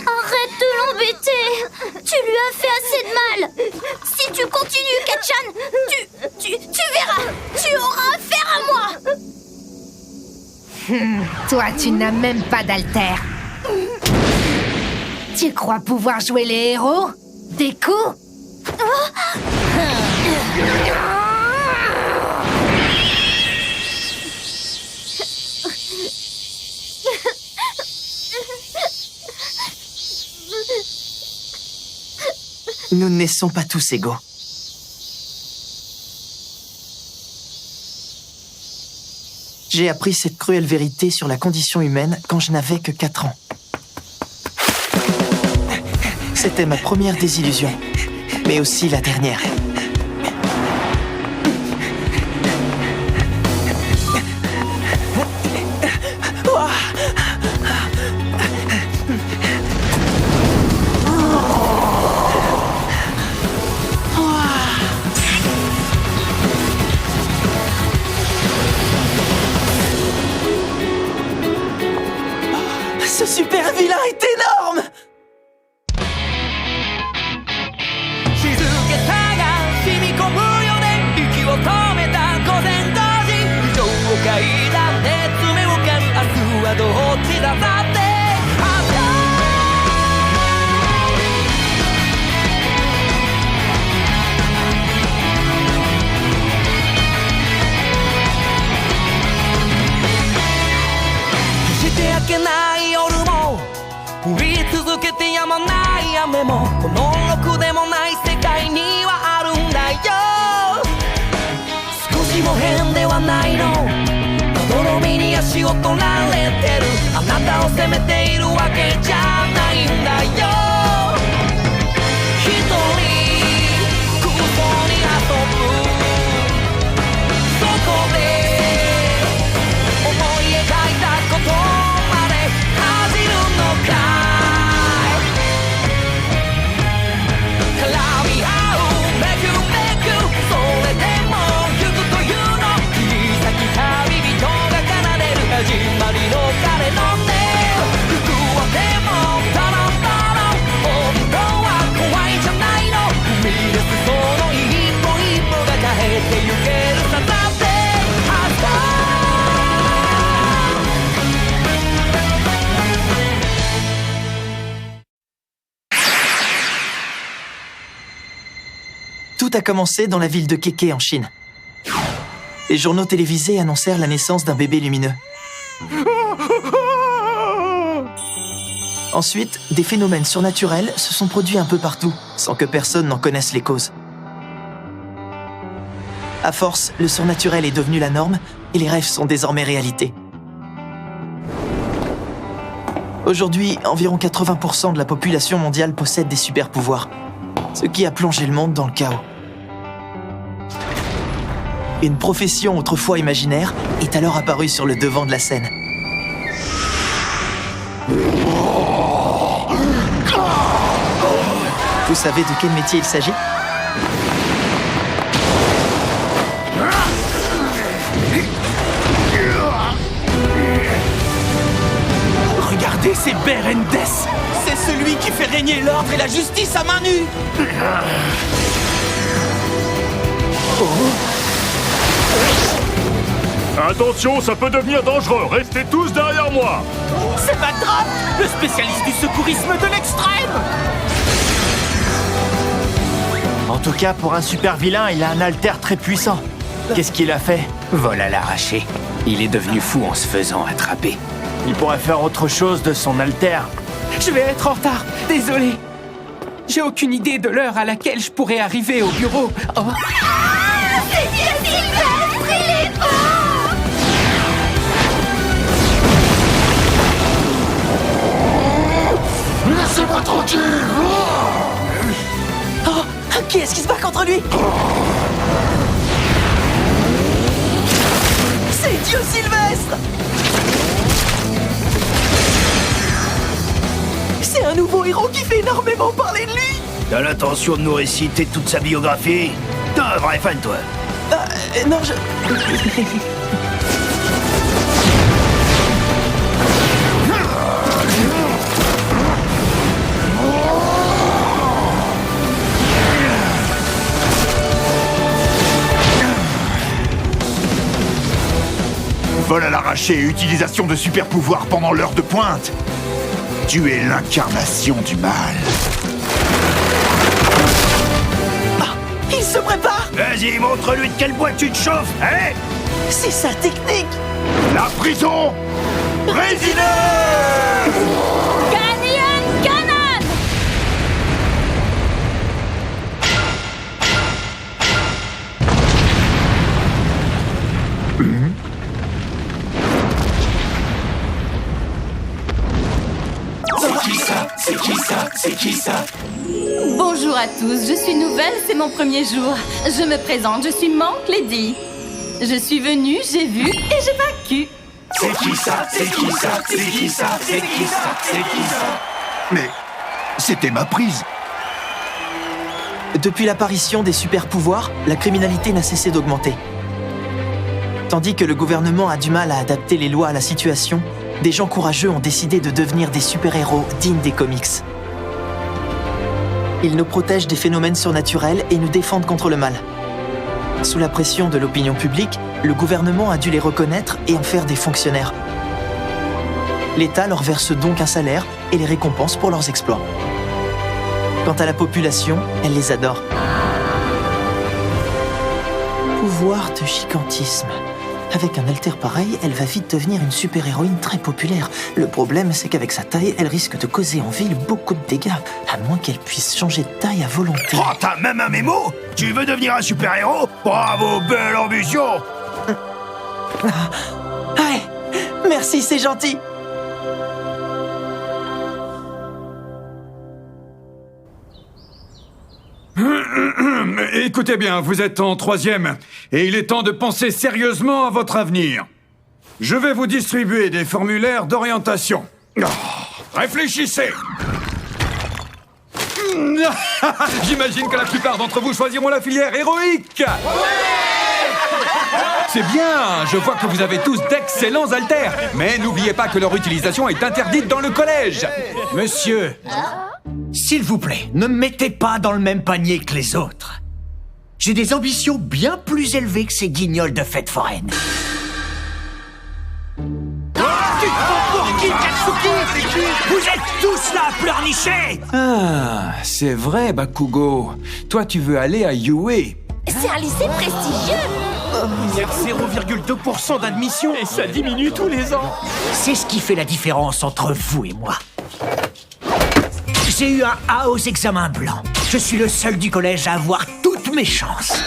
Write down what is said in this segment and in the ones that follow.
Arrête de l'embêter. Tu lui as fait assez de mal. Si tu continues, Kacchan, tu verras. Tu auras affaire à moi. Toi, tu n'as même pas d'alter. Tu crois pouvoir jouer les héros? Des coups? Nous ne naissons pas tous égaux. J'ai appris cette cruelle vérité sur la condition humaine quand je n'avais que 4 ans. C'était ma première désillusion, mais aussi la dernière. Ce super vilain est énorme! Tout a commencé dans la ville de Keke en Chine. Les journaux télévisés annoncèrent la naissance d'un bébé lumineux. Ensuite, des phénomènes surnaturels se sont produits un peu partout, sans que personne n'en connaisse les causes. À force, le surnaturel est devenu la norme et les rêves sont désormais réalité. Aujourd'hui, environ 80% de la population mondiale possède des super-pouvoirs, ce qui a plongé le monde dans le chaos. Une profession autrefois imaginaire est alors apparue sur le devant de la scène. Vous savez de quel métier il s'agit ? Regardez, c'est Berendes! C'est celui qui fait régner l'ordre et la justice à main nue! Attention, ça peut devenir dangereux. Restez tous derrière moi. C'est Backdrap, le spécialiste du secourisme de l'extrême! En tout cas, pour un super vilain, il a un alter très puissant. Qu'est-ce qu'il a fait? Vol à l'arraché. Il est devenu fou en se faisant attraper. Il pourrait faire autre chose de son alter. Je vais être en retard, désolé. J'ai aucune idée de l'heure à laquelle je pourrais arriver au bureau. Oh. C'est Dieu Sylvestre, il est mort! Laissez-moi tranquille! Oh, qui est-ce qui se bat contre lui? C'est Dieu Sylvestre! C'est un nouveau héros qui fait énormément parler de lui! T'as l'intention de nous réciter toute sa biographie? T'es un vrai fan, toi. Non, je... Vol à l'arraché et utilisation de super pouvoirs pendant l'heure de pointe. Tu es l'incarnation du mal. Il se prépare! Vas-y, montre-lui de quelle boîte tu te chauffes, hein? C'est sa technique! La prison résineuse! Canyon Cannon! C'est qui ça? Bonjour à tous, je suis nouvelle, c'est mon premier jour. Je me présente, je suis Monk Lady. Je suis venue, j'ai vu et j'ai vaincu. C'est qui ça? Mais c'était ma prise. Depuis l'apparition des super pouvoirs, la criminalité n'a cessé d'augmenter. Tandis que le gouvernement a du mal à adapter les lois à la situation, des gens courageux ont décidé de devenir des super-héros dignes des comics. Ils nous protègent des phénomènes surnaturels et nous défendent contre le mal. Sous la pression de l'opinion publique, le gouvernement a dû les reconnaître et en faire des fonctionnaires. L'État leur verse donc un salaire et les récompense pour leurs exploits. Quant à la population, elle les adore. Pouvoir de gigantisme. Avec un alter pareil, elle va vite devenir une super-héroïne très populaire. Le problème, c'est qu'avec sa taille, elle risque de causer en ville beaucoup de dégâts, à moins qu'elle puisse changer de taille à volonté. Oh, t'as même un mémo? Tu veux devenir un super-héros? Bravo, belle ambition! Ouais, merci, c'est gentil. Écoutez bien, vous êtes en 3e, et il est temps de penser sérieusement à votre avenir. Je vais vous distribuer des formulaires d'orientation. Réfléchissez. J'imagine que la plupart d'entre vous choisiront la filière héroïque. C'est bien, je vois que vous avez tous d'excellents haltères. Mais n'oubliez pas que leur utilisation est interdite dans le collège. Monsieur, s'il vous plaît, ne me mettez pas dans le même panier que les autres. J'ai des ambitions bien plus élevées que ces guignols de fête foraine. Vous êtes tous là à pleurnicher! Ah, c'est vrai, Bakugo. Toi, tu veux aller à UA. C'est un lycée prestigieux! Il y a 0,2% d'admission. Et ça diminue tous les ans. C'est ce qui fait la différence entre vous et moi. J'ai eu un A aux examens blancs. Je suis le seul du collège à avoir toutes mes chances.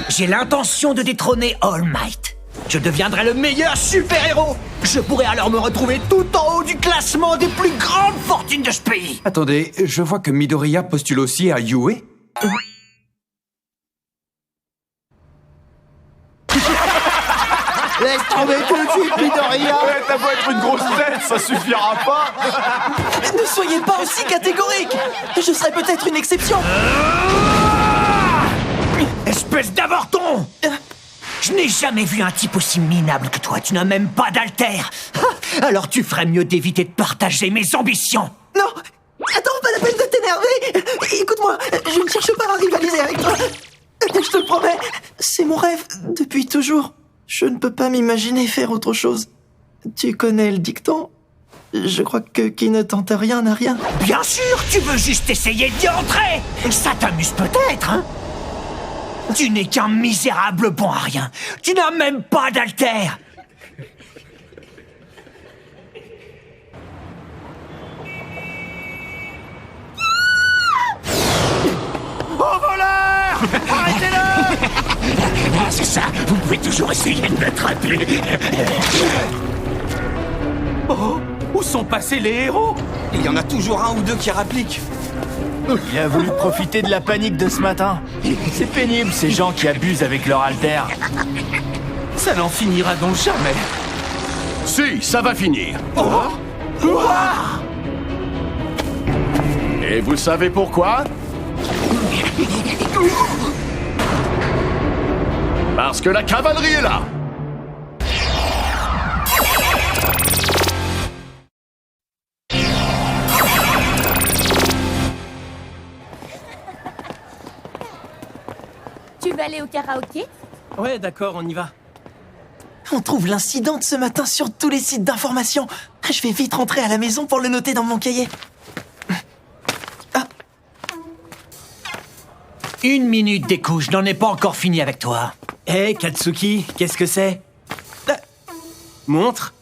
J'ai l'intention de détrôner All Might. Je deviendrai le meilleur super-héros. Je pourrai alors me retrouver tout en haut du classement des plus grandes fortunes de ce pays. Attendez, je vois que Midoriya postule aussi à UA. Laisse tomber tout de suite, Midoriya. Ouais, t'as beau être une grosse tête, ça suffira pas. Ne soyez pas aussi catégorique. Je serais peut-être une exception. Espèce d'avorton! Je n'ai jamais vu un type aussi minable que toi. Tu n'as même pas d'alter. Alors tu ferais mieux d'éviter de partager mes ambitions. Non, attends, pas la peine de t'énerver. Écoute-moi, je ne cherche pas à rivaliser avec toi. Je te le promets, c'est mon rêve depuis toujours. Je ne peux pas m'imaginer faire autre chose. Tu connais le dicton? Je crois que qui ne tente rien n'a rien. Bien sûr, tu veux juste essayer d'y entrer. Ça t'amuse peut-être, hein? Tu n'es qu'un misérable bon à rien. Tu n'as même pas d'alter. Au voleur! Arrêtez-le! C'est ça, vous pouvez toujours essayer de m'attraper. Oh, où sont passés les héros? Il y en a toujours un ou deux qui rappliquent. Il a voulu profiter de la panique de ce matin. C'est pénible, ces gens qui abusent avec leur haltère. Ça n'en finira donc jamais. Si, ça va finir. Et vous savez pourquoi? Parce que la cavalerie est là. Tu veux aller au karaoké? Ouais, d'accord, on y va. On trouve l'incident de ce matin sur tous les sites d'information. Je vais vite rentrer à la maison pour le noter dans mon cahier. 1 minute, Deku, je n'en ai pas encore fini avec toi. Hé, Katsuki, qu'est-ce que c'est? Montre.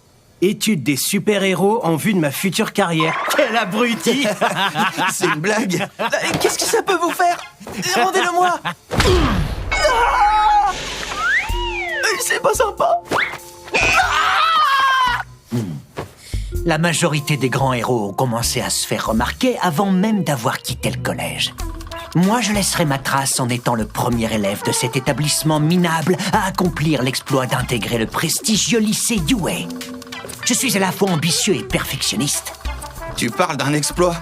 Étude des super-héros en vue de ma future carrière. Quel abruti! C'est une blague. Qu'est-ce que ça peut vous faire? Rendez-le-moi. C'est pas sympa. La majorité des grands héros ont commencé à se faire remarquer avant même d'avoir quitté le collège. Moi, je laisserai ma trace en étant le premier élève de cet établissement minable à accomplir l'exploit d'intégrer le prestigieux lycée Yue. Je suis à la fois ambitieux et perfectionniste. Tu parles d'un exploit?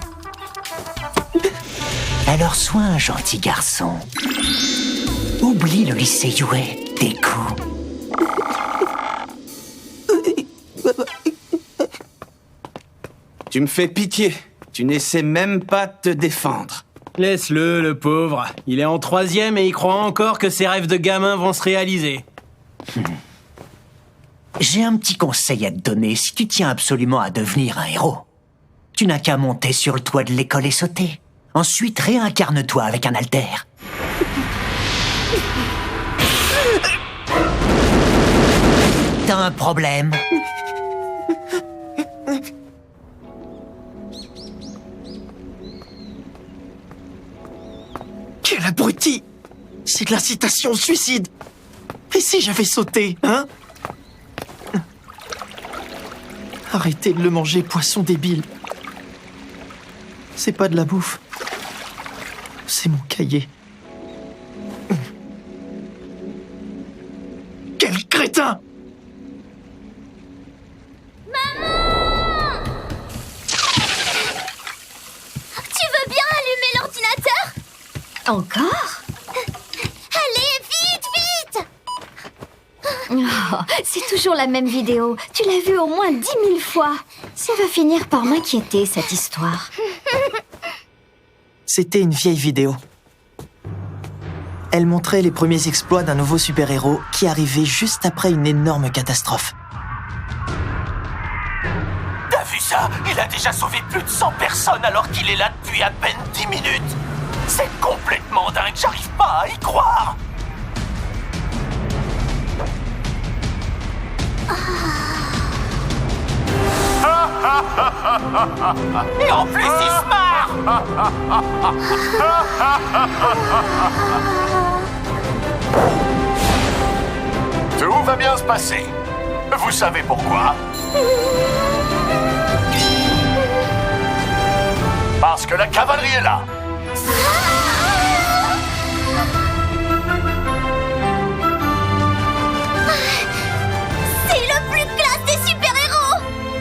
Alors sois un gentil garçon. Oublie le lycée Yue, Deku. Tu me fais pitié. Tu n'essaies même pas de te défendre. Laisse-le, le pauvre. Il est en 3e et il croit encore que ses rêves de gamin vont se réaliser. J'ai un petit conseil à te donner si tu tiens absolument à devenir un héros. Tu n'as qu'à monter sur le toit de l'école et sauter. Ensuite, réincarne-toi avec un halter. T'as un problème? Quel abruti! C'est de l'incitation au suicide! Et si j'avais sauté, hein? Arrêtez de le manger, poisson débile. C'est pas de la bouffe. C'est mon cahier. Quel crétin! Tu veux bien allumer l'ordinateur? Encore? Allez, vite, vite! Oh, c'est toujours la même vidéo. Tu l'as vue au moins 10 000 fois. Ça va finir par m'inquiéter, cette histoire. C'était une vieille vidéo. Elle montrait les premiers exploits d'un nouveau super-héros qui arrivait juste après une énorme catastrophe. T'as vu ça? Il a déjà sauvé plus de 100 personnes alors qu'il est là depuis à peine 10 minutes. C'est complètement dingue, j'arrive pas à y croire. Et en plus, il se marre. Tout va bien se passer. Vous savez pourquoi? Parce que la cavalerie est là. C'est le plus classe des super-héros!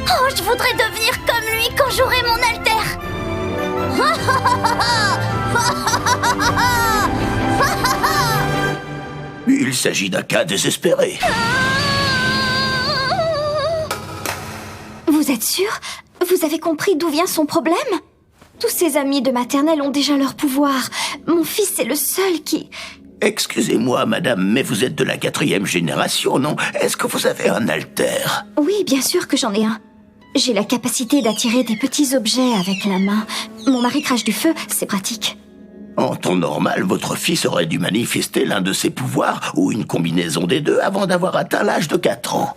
Oh, je voudrais devenir comme lui quand j'aurai mon alter! Il s'agit d'un cas désespéré. Vous êtes sûr? Vous avez compris d'où vient son problème? Tous ses amis de maternelle ont déjà leur pouvoir. Mon fils est le seul qui... Excusez-moi, madame, mais vous êtes de la 4e génération, non? Est-ce que vous avez un alter? Oui, bien sûr que j'en ai un. J'ai la capacité d'attirer des petits objets avec la main. Mon mari crache du feu, c'est pratique. En temps normal, votre fils aurait dû manifester l'un de ses pouvoirs ou une combinaison des deux avant d'avoir atteint l'âge de 4 ans.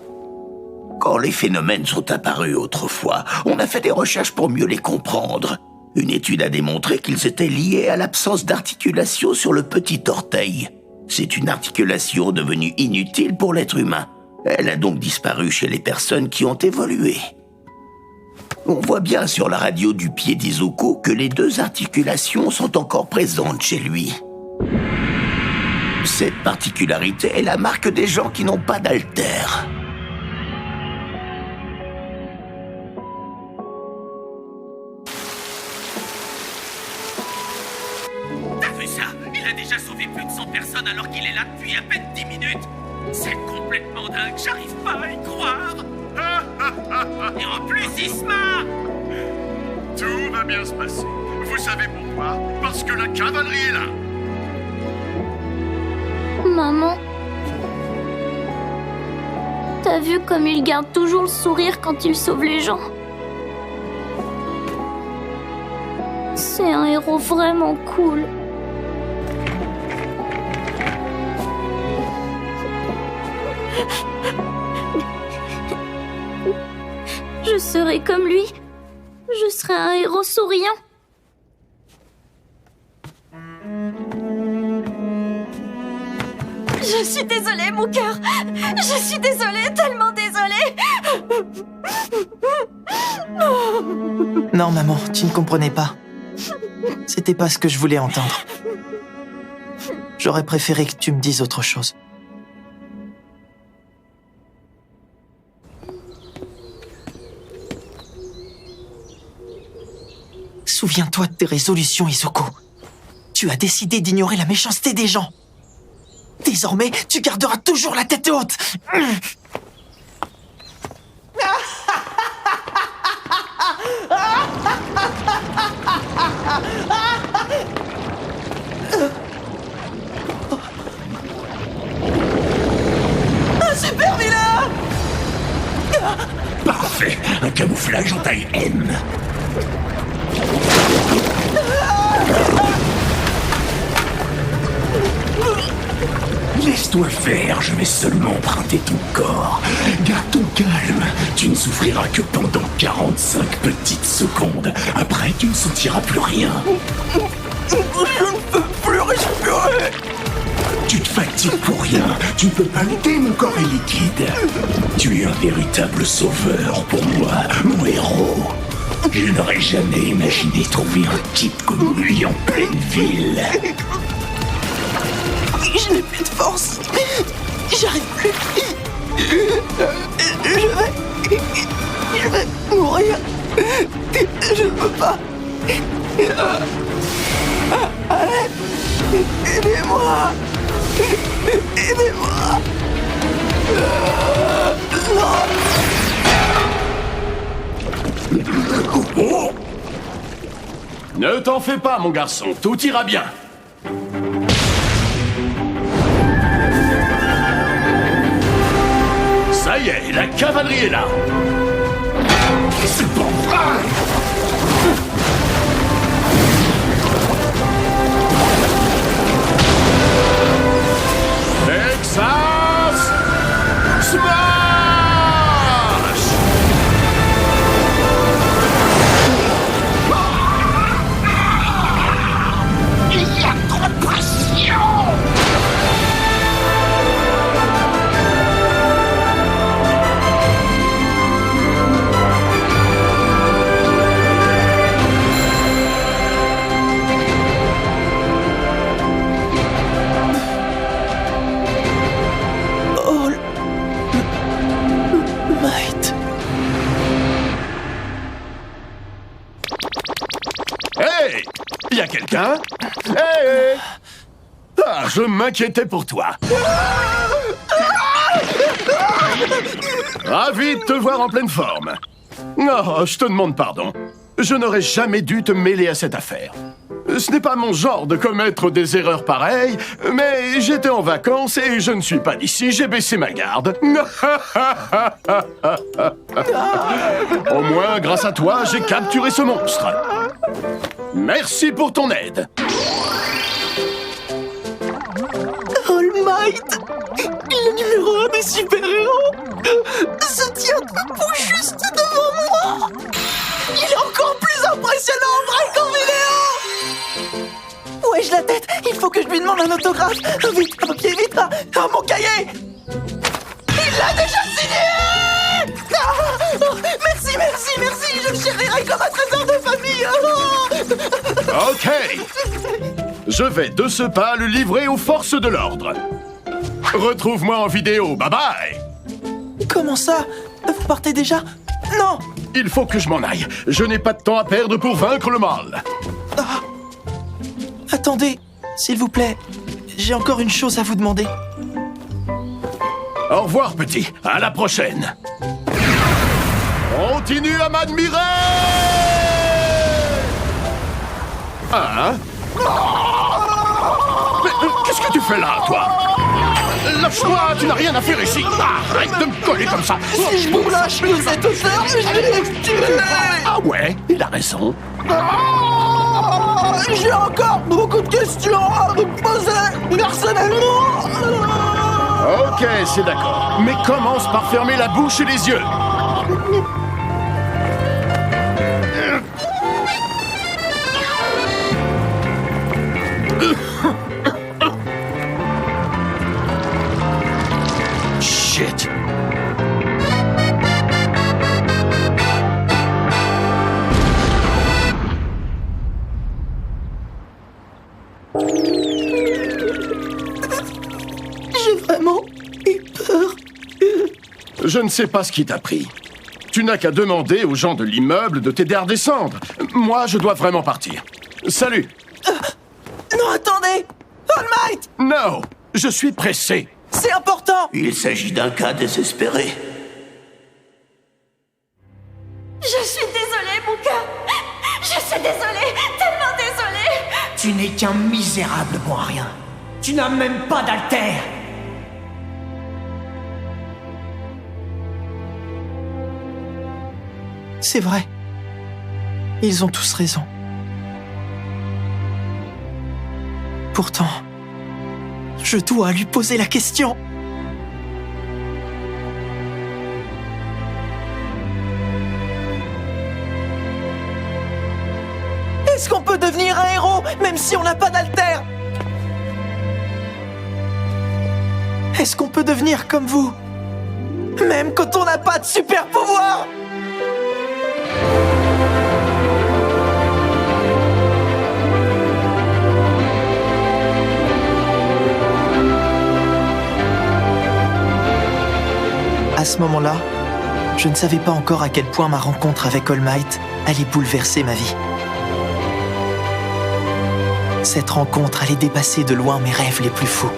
Quand les phénomènes sont apparus autrefois, on a fait des recherches pour mieux les comprendre. Une étude a démontré qu'ils étaient liés à l'absence d'articulation sur le petit orteil. C'est une articulation devenue inutile pour l'être humain. Elle a donc disparu chez les personnes qui ont évolué. On voit bien sur la radio du pied d'Izuku que les deux articulations sont encore présentes chez lui. Cette particularité est la marque des gens qui n'ont pas d'alter. T'as vu ça? Il a déjà sauvé plus de 100 personnes alors qu'il est là depuis à peine 10 minutes. C'est complètement dingue, j'arrive pas à y croire. Et en plus, il se marre. Tout va bien se passer. Vous savez pourquoi? Parce que la cavalerie est là. Maman... T'as vu comme il garde toujours le sourire quand il sauve les gens? C'est un héros vraiment cool. Je serai comme lui. Je serai un héros souriant. Je suis désolée, mon cœur. Je suis désolée, tellement désolée. Non, maman, tu ne comprenais pas. C'était pas ce que je voulais entendre. J'aurais préféré que tu me dises autre chose. Souviens-toi de tes résolutions, Izuku. Tu as décidé d'ignorer la méchanceté des gens. Désormais, tu garderas toujours la tête haute. Un super vilain! Parfait. Un camouflage en taille M. Laisse-toi faire, je vais seulement emprunter ton corps. Garde ton calme. Tu ne souffriras que pendant 45 petites secondes. Après, tu ne sentiras plus rien. Je ne peux plus respirer. Tu te fatigues pour rien. Tu ne peux pas lutter, mon corps est liquide. Tu es un véritable sauveur pour moi, mon héros. Je n'aurais jamais imaginé trouver un type comme lui en pleine ville. Je n'ai plus de force. J'arrive plus. Je vais mourir. Je ne peux pas. Allez, aidez-moi. Aidez-moi. Oh! Ne t'en fais pas, mon garçon, tout ira bien. Ça y est, la cavalerie est là. C'est pas vrai! Texas Smash! Il y a trop de pression! Might. Hey! Y a quelqu'un? Hey! Ah, je m'inquiétais pour toi. Ravi de te voir en pleine forme. Non, je te demande pardon. Je n'aurais jamais dû te mêler à cette affaire. Ce n'est pas mon genre de commettre des erreurs pareilles, mais j'étais en vacances et je ne suis pas d'ici, j'ai baissé ma garde. Au moins, grâce à toi, j'ai capturé ce monstre. Merci pour ton aide. All Might, le numéro 1 des super-héros, se tient debout juste devant moi. Il est encore plus impressionnant en vrai qu'en vidéo. Où ai-je la tête? Il faut que je lui demande un autographe. Vite, un papier, vite, mon cahier. Il l'a déjà signé. Merci, merci, merci. Je le chérirai comme un trésor de famille. Ok. Je vais de ce pas le livrer aux forces de l'ordre. Retrouve-moi en vidéo, bye bye. Comment ça? Vous partez déjà? Non! Il faut que je m'en aille. Je n'ai pas de temps à perdre pour vaincre le mal. Ah. Attendez, s'il vous plaît. J'ai encore une chose à vous demander. Au revoir, petit. À la prochaine. Continue à m'admirer! Ah, hein? Mais qu'est-ce que tu fais là, toi? Lâche-moi, tu n'as rien à faire ici. Arrête de me coller comme ça. Si je vous lâche de cette hauteur, je vais les tuer. Ah ouais, il a raison. J'ai encore beaucoup de questions à vous poser personnellement. Ok, c'est d'accord. Mais commence par fermer la bouche et les yeux. Shit. J'ai vraiment eu peur. Je ne sais pas ce qui t'a pris. Tu n'as qu'à demander aux gens de l'immeuble de t'aider à redescendre. Moi, je dois vraiment partir. Salut. Non, attendez. All Might, Non, je suis pressé. c'est important. Il s'agit d'un cas désespéré. Je suis désolée, mon cœur. Je suis désolée, tellement désolée. Tu n'es qu'un misérable bon à rien. Tu n'as même pas d'alter. C'est vrai. Ils ont tous raison. Pourtant, je dois lui poser la question. Est-ce qu'on peut devenir un héros même si on n'a pas d'alter? Est-ce qu'on peut devenir comme vous même quand on n'a pas de super pouvoir? À ce moment-là, je ne savais pas encore à quel point ma rencontre avec All Might allait bouleverser ma vie. Cette rencontre allait dépasser de loin mes rêves les plus fous.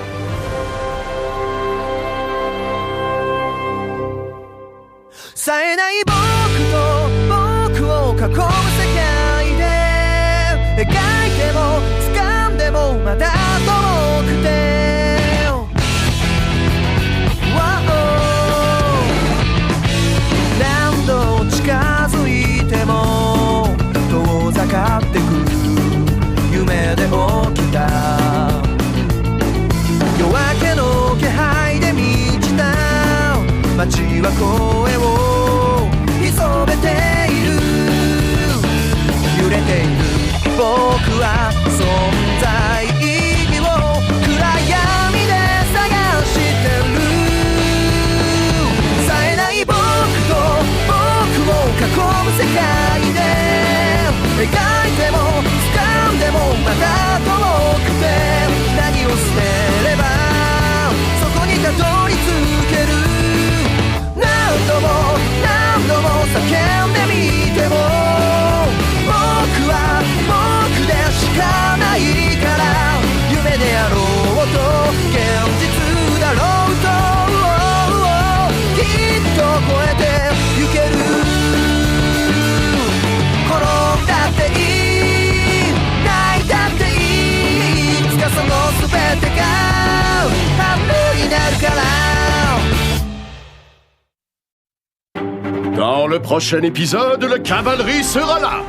Dans le prochain épisode, la cavalerie sera là.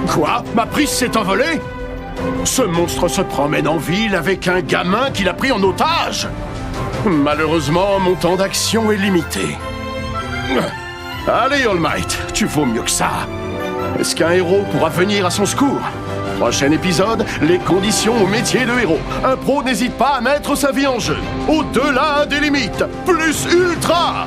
Quoi? Ma prise s'est envolée? Ce monstre se promène en ville avec un gamin qu'il a pris en otage. Malheureusement, mon temps d'action est limité. Allez, All Might, tu vaux mieux que ça. Est-ce qu'un héros pourra venir à son secours? Prochain épisode, les conditions au métier de héros. Un pro n'hésite pas à mettre sa vie en jeu. Au-delà des limites, plus ultra.